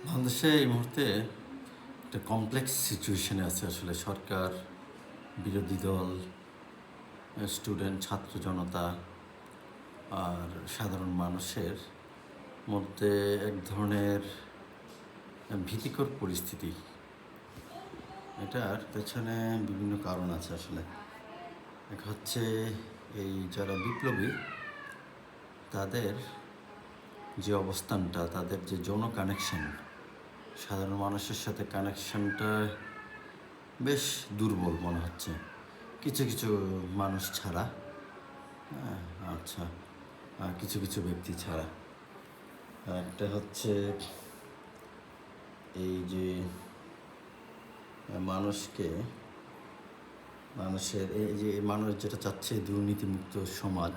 বাংলাদেশে এই মুহূর্তে একটা কমপ্লেক্স সিচুয়েশনে আছে আসলে সরকার, বিরোধী দল, স্টুডেন্ট, ছাত্র জনতা আর সাধারণ মানুষের মধ্যে এক ধরনের ভীতিকর পরিস্থিতি। এটার পেছনে বিভিন্ন কারণ আছে আসলে। এক হচ্ছে এই যারা বিপ্লবী তাদের যে অবস্থানটা, তাদের যে যৌন কানেকশন, সাধারণ মানুষের সাথে কানেকশনটা বেশ দুর্বল মনে হচ্ছে কিছু কিছু মানুষ ছাড়া। হ্যাঁ, আচ্ছা, কিছু কিছু ব্যক্তি ছাড়া। একটা হচ্ছে এই যে মানুষকে মানুষের এই যে মানুষ যেটা চাচ্ছে দুর্নীতিমুক্ত সমাজ,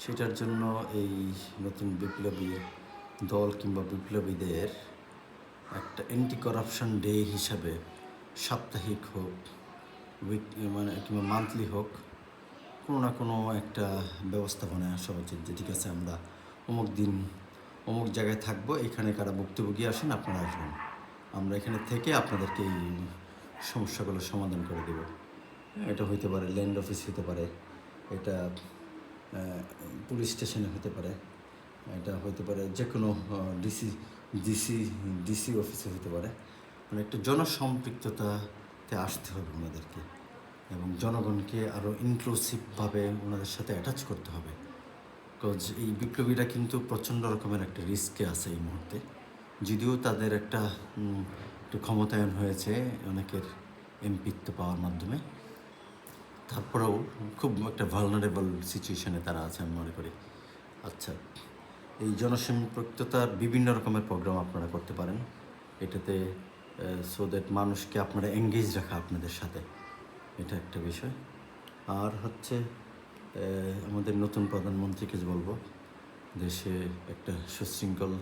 সেটার জন্য এই নতুন বিপ্লবী দল কিংবা বিপ্লবীদের একটা অ্যান্টি করাপশন ডে হিসাবে সাপ্তাহিক হোক, মানে কিংবা মান্থলি হোক, কোনো না কোনো একটা ব্যবস্থাপনায় আসা উচিত যে ঠিক আছে আমরা অমুক দিন অমুক জায়গায় থাকবো, এখানে কারা ভুক্তভোগী আসেন, আপনারা আসবেন, আমরা এখানে থেকে আপনাদেরকে এই সমস্যাগুলো সমাধান করে দেব। এটা হইতে পারে ল্যান্ড অফিস, হতে পারে এটা পুলিশ স্টেশনে হতে পারে, এটা হতে পারে যে কোনো ডিসি ডিসি ডিসি অফিসে হতে পারে। মানে একটা জনসম্পৃক্ততাতে আসতে হবে ওনাদেরকে, এবং জনগণকে আরও ইনক্লুসিভভাবে ওনাদের সাথে অ্যাটাচ করতে হবে। বিকজ এই বিপ্লবীরা কিন্তু প্রচণ্ড রকমের একটা রিস্কে আছে এই মুহূর্তে, যদিও তাদের একটা একটু ক্ষমতায়ন হয়েছে অনেকের এমপিত্ব পাওয়ার মাধ্যমে, তারপরেও খুব একটা ভালনারেবল সিচুয়েশনে তারা আছে আমি মনে করি। আচ্ছা, এই জনসম্পৃক্ততার বিভিন্ন রকমের প্রোগ্রাম আপনারা করতে পারেন এটাতে, সো দ্যাট মানুষকে আপনারা এঙ্গেজ রাখা আপনাদের সাথে, এটা একটা বিষয়। আর হচ্ছে আমাদের নতুন প্রধানমন্ত্রীকে বলবো দেশে একটা সুশৃঙ্খল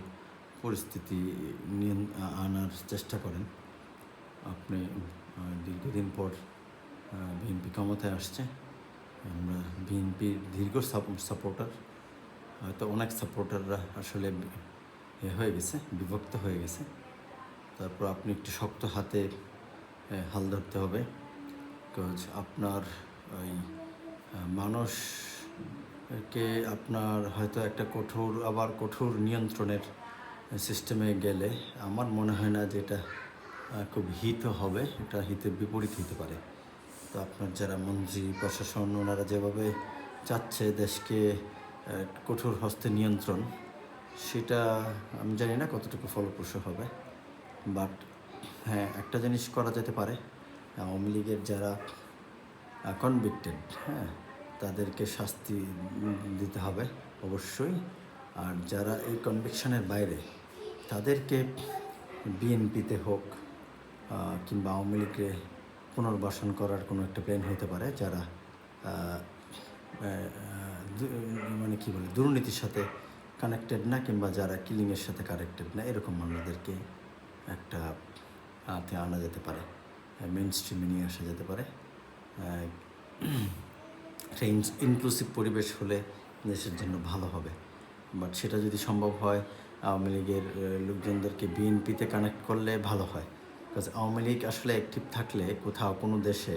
পরিস্থিতি নিয়ে আনার চেষ্টা করেন। আপনি দীর্ঘদিন পর বিএনপি ক্ষমতায় আসছে, আমরা বিএনপির দীর্ঘ সাপোর্টার, হয়তো অনেক সাপোর্টাররা আসলে হয়ে গেছে, বিভক্ত হয়ে গেছে। তারপর আপনি একটু শক্ত হাতে হাল ধরতে হবে, বিকজ আপনার ওই মানুষকে আপনার হয়তো একটা কঠোর নিয়ন্ত্রণের সিস্টেমে গেলে আমার মনে হয় না যে এটা খুব হিত হবে, এটা হিতের বিপরীত হতে পারে। তো আপনার যারা মন্ত্রী প্রশাসন, ওনারা যেভাবে চাচ্ছে দেশকে কঠোর হস্তে নিয়ন্ত্রণ, সেটা আমি জানি না কতটুকু ফলপ্রসূ হবে। বাট হ্যাঁ, একটা জিনিস করা যেতে পারে, আওয়ামী লীগের যারা কনভিক্টেড, হ্যাঁ, তাদেরকে শাস্তি দিতে হবে অবশ্যই। আর যারা এই কনভিকশনের বাইরে, তাদেরকে বিএনপিতে হোক কিংবা আওয়ামী লীগে পুনর্বাসন করার কোনো একটা প্ল্যান হতে পারে, যারা মানে কী বলে দুর্নীতির সাথে কানেক্টেড না, কিংবা যারা কিলিংয়ের সাথে কানেক্টেড না, এরকম মানুষদেরকে একটা হাতে আনা যেতে পারে, মেইন স্ট্রিমে নিয়ে আসা যেতে পারে। একটা ইনক্লুসিভ পরিবেশ হলে দেশের জন্য ভালো হবে। বাট সেটা যদি সম্ভব হয়, আওয়ামী লীগের লোকজনদেরকে বিএনপিতে কানেক্ট করলে ভালো হয়। বিকজ আওয়ামী লীগ আসলে অ্যাক্টিভ থাকলে কোথাও কোনো দেশে,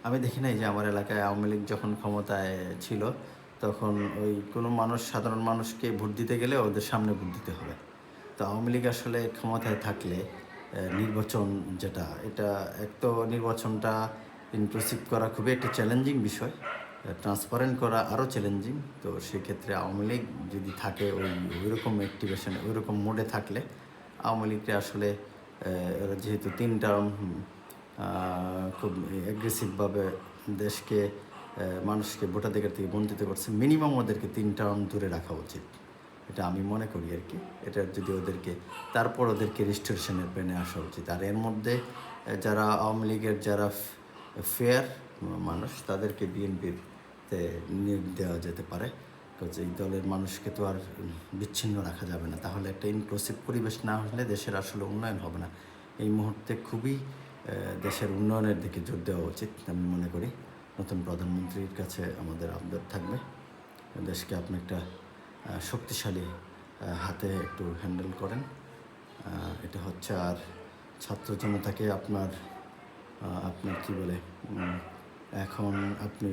আমি দেখি নাই যে আমার এলাকায় আওয়ামী লীগ যখন ক্ষমতায় ছিল তখন ওই কোনো মানুষ, সাধারণ মানুষকে ভোট দিতে গেলে ওদের সামনে ভোট দিতে হবে। তো আওয়ামী লীগ আসলে ক্ষমতায় থাকলে নির্বাচন যেটা, এটা এক তো নির্বাচনটা ইনক্লুসিভ করা খুবই একটা চ্যালেঞ্জিং বিষয়, ট্রান্সপারেন্ট করা আরও চ্যালেঞ্জিং। তো সেক্ষেত্রে আওয়ামী লীগ যদি থাকে ওই রকম অ্যাক্টিভেশনে, ওই রকম মোডে থাকলে, আওয়ামী লীগকে আসলে এরা যেহেতু 3 টার্ম খুব অ্যাগ্রেসিভভাবে দেশকে, মানুষকে ভোটাধিকার থেকে বঞ্চিত করছে, মিনিমাম ওদেরকে 3 টার্ম দূরে রাখা উচিত, এটা আমি মনে করি আর কি। এটা যদি ওদেরকে, তারপর ওদেরকে রেজিস্ট্রেশনের প্ল্যানে আসা উচিত। আর এর মধ্যে যারা আওয়ামী লীগের যারা ফেয়ার মানুষ, তাদেরকে বিএনপিতে নিয়োগ দেওয়া যেতে পারে। বিকজ এই দলের মানুষকে তো আর বিচ্ছিন্ন রাখা যাবে না, তাহলে একটা ইনক্লুসিভ পরিবেশ না হলে দেশের আসলে উন্নয়ন হবে না। এই মুহূর্তে খুবই দেশের উন্নয়নের দিকে জোর দেওয়া উচিত আমি মনে করি। নতুন প্রধানমন্ত্রীর কাছে আমাদের আবদার থাকবে, দেশকে আপনি একটা শক্তিশালী হাতে একটু হ্যান্ডেল করেন। এটা হচ্ছে হচ্ছে আর ছাত্র জনতাকে আপনার আপনার কী বলে এখন আপনি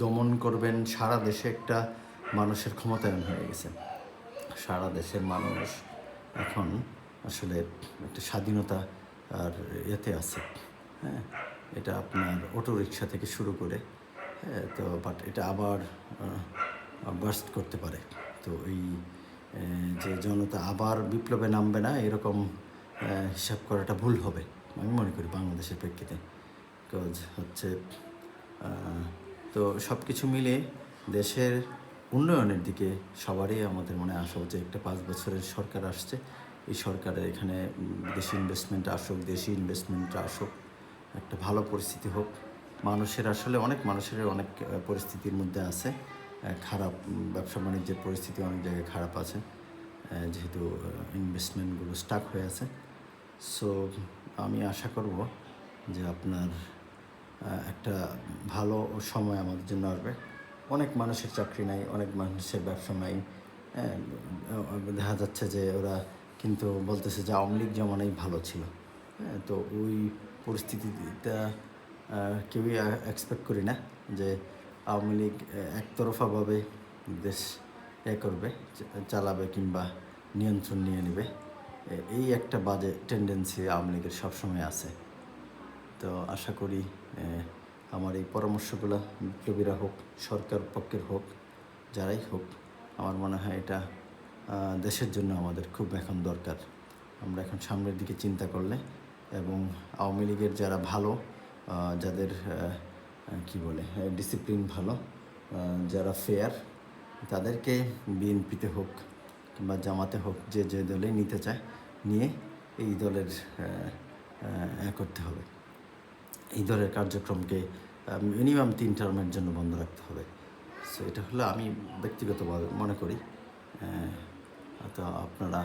দমন করবেন। সারা দেশে একটা মানুষের ক্ষমতায়ন হয়ে গেছে। সারা দেশের মানুষ এখন আসলে একটা স্বাধীনতা আর এতে আছে। হ্যাঁ, এটা আপনার অটো রিক্সা থেকে শুরু করে, হ্যাঁ, তো বাট এটা আবার বার্স্ট করতে পারে। তো এই যে জনতা আবার বিপ্লবে নামবে না, এরকম হিসাব করাটা ভুল হবে আমি মনে করি বাংলাদেশের প্রেক্ষিতে। বিকজ হচ্ছে তো সব কিছু মিলে দেশের উন্নয়নের দিকে সবারই আমাদের মনে আসা উচিত। একটা 5 বছরের সরকার আসছে, এই সরকারের এখানে দেশি ইনভেস্টমেন্ট আসুক, দেশি ইনভেস্টমেন্ট আসুক, একটা ভালো পরিস্থিতি হোক। মানুষের আসলে অনেক মানুষের অনেক পরিস্থিতির মধ্যে আছে, খারাপ ব্যবসা বাণিজ্যের পরিস্থিতি অনেক জায়গায় খারাপ আছে, যেহেতু ইনভেস্টমেন্টগুলো স্টাক হয়ে আছে। সো আমি আশা করব যে আপনার একটা ভালো সময় আমাদের জন্য আসবে। অনেক মানুষের চাকরি নাই, অনেক মানুষের ব্যবসা নাই। দেখা যাচ্ছে যে ওরা কিন্তু বলতেছে যে আওয়ামী লীগ জমানাই ভালো ছিল। হ্যাঁ, তো ওই পরিস্থিতিটা কেউই এক্সপেক্ট করি না যে আওয়ামী লীগ একতরফাভাবে দেশ করবে, চালাবে কিংবা নিয়ন্ত্রণ নিয়ে নেবে। এই একটা বাজে টেন্ডেন্সি আওয়ামী লীগের সবসময় আছে। তো আশা করি আমার এই পরামর্শগুলো বিপ্লবীরা হোক, সরকার পক্ষের হোক, যারাই হোক, আমার মনে হয় এটা দেশের জন্য আমাদের খুব এখন দরকার। আমরা এখন সামনের দিকে চিন্তা করলে এবং আওয়ামী লীগের যারা ভালো, যাদের কি বলে ডিসিপ্লিন ভালো, যারা ফেয়ার, তাদেরকে বিএনপিতে হোক কিংবা জামাতে হোক, যে যে দলেই নিতে চায় নিয়ে এই দলের করতে হবে। এই দলের কার্যক্রমকে মিনিমাম 3 টার্মের জন্য বন্ধ রাখতে হবে। সো এটা হলো আমি ব্যক্তিগতভাবে মনে করি। তো আপনারা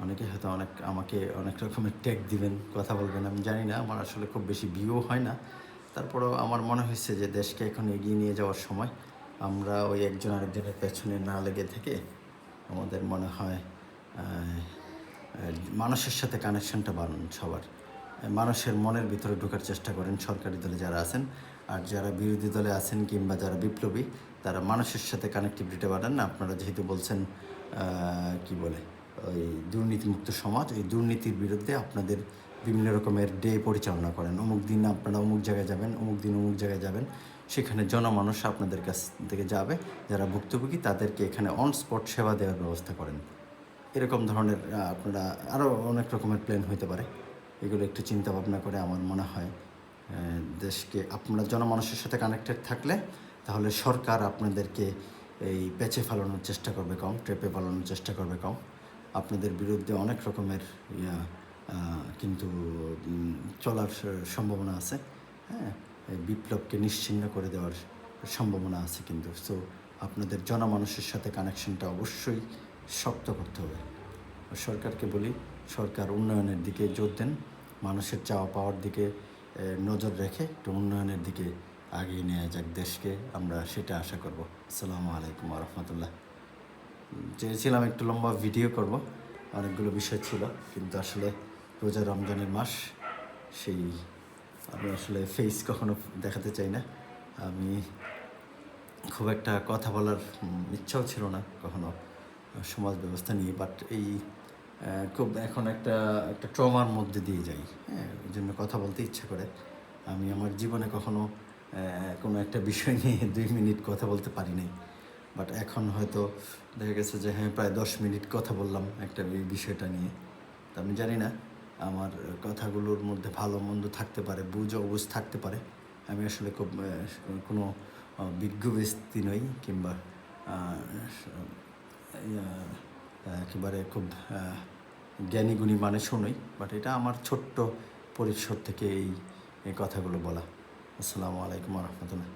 অনেকে হয়তো আমাকে অনেক রকমের ট্যাগ দিবেন, কথা বলবেন, আমি জানি না, আমার আসলে খুব বেশি ভিউ হয় না। তারপরেও আমার মনে হয়েছে যে দেশকে এখন এগিয়ে নিয়ে যাওয়ার সময় আমরা ওই একজন আরেকজনের পেছনে না লেগে থেকে আমাদের মনে হয় মানুষের সাথে কানেকশনটা বাড়ান সবার। মানুষের মনের ভিতরে ঢোকার চেষ্টা করেন সরকারি দলে যারা আছেন, আর যারা বিরোধী দলে আছেন কিংবা যারা বিপ্লবী, তারা মানুষের সাথে কানেক্টিভিটি বাড়ান। আপনারা যেহেতু বলছেন কি বলে ওই দুর্নীতিমুক্ত সমাজ, এই দুর্নীতির বিরুদ্ধে আপনাদের বিভিন্ন রকমের ডে পরিচালনা করেন। অমুক দিন আপনারা অমুক জায়গায় যাবেন, অমুক দিন অমুক জায়গায় যাবেন, সেখানে জনমানুষ আপনাদের কাছ থেকে যাবে, যারা ভুক্তভোগী তাদেরকে এখানে অন স্পট সেবা দেওয়ার ব্যবস্থা করেন। এরকম ধরনের আপনারা আরও অনেক রকমের প্ল্যান হতে পারে। এগুলো একটু চিন্তা ভাবনা করে আমার মনে হয় দেশকে আপনারা জনমানুষের সাথে কানেক্টেড থাকলে তাহলে সরকার আপনাদেরকে এই প্যাচে ফেলানোর চেষ্টা করবে কম, ট্রেপে ফেলানোর চেষ্টা করবে কম। আপনাদের বিরুদ্ধে অনেক রকমের কিন্তু চলার সম্ভাবনা আছে। হ্যাঁ, বিপ্লবকে নিশ্চিহ্ন করে দেওয়ার সম্ভাবনা আছে কিন্তু। সো আপনাদের জনমানুষের সাথে কানেকশনটা অবশ্যই শক্ত করতে হবে। সরকারকে বলি, সরকার উন্নয়নের দিকে জোর দেন, মানুষের চাওয়া পাওয়ার দিকে নজর রেখে একটু উন্নয়নের দিকে আগিয়ে নেওয়া যাক দেশকে, আমরা সেটা আশা করব। আসসালামু আলাইকুম ওয়া রাহমাতুল্লাহ। চেয়েছিলাম একটু লম্বা ভিডিও করব, অনেকগুলো বিষয় ছিল, কিন্তু আসলে রোজা রমজানের মাস, সেই আমি আসলে ফেস কখনো দেখাতে চাই না। আমি খুব একটা কথা বলার ইচ্ছাও ছিল না কখনো সমাজ ব্যবস্থা নিয়ে, বাট এই খুব এখন একটা ট্রমার মধ্যে দিয়ে যাই। হ্যাঁ, ওই জন্য কথা বলতে ইচ্ছা করে। আমি আমার জীবনে কখনো কোনো একটা বিষয় নিয়ে 2 মিনিট কথা বলতে পারি নাই, বাট এখন হয়তো দেখা গেছে যে হ্যাঁ প্রায় 10 মিনিট কথা বললাম একটা এই বিষয়টা নিয়ে। তো আমি জানি না আমার কথাগুলোর মধ্যে ভালো মন্দ থাকতে পারে, বুঝ অবুঝ থাকতে পারে। আমি আসলে খুব কোনো বিজ্ঞ ব্যক্তি নই কিংবা একেবারে খুব জ্ঞানী গুণী মানুষও নই, বাট এটা আমার ছোট্ট পরিসর থেকে এই কথাগুলো বলা। আসসালামু আলাইকুম ওয়া রাহমাতুল্লাহ।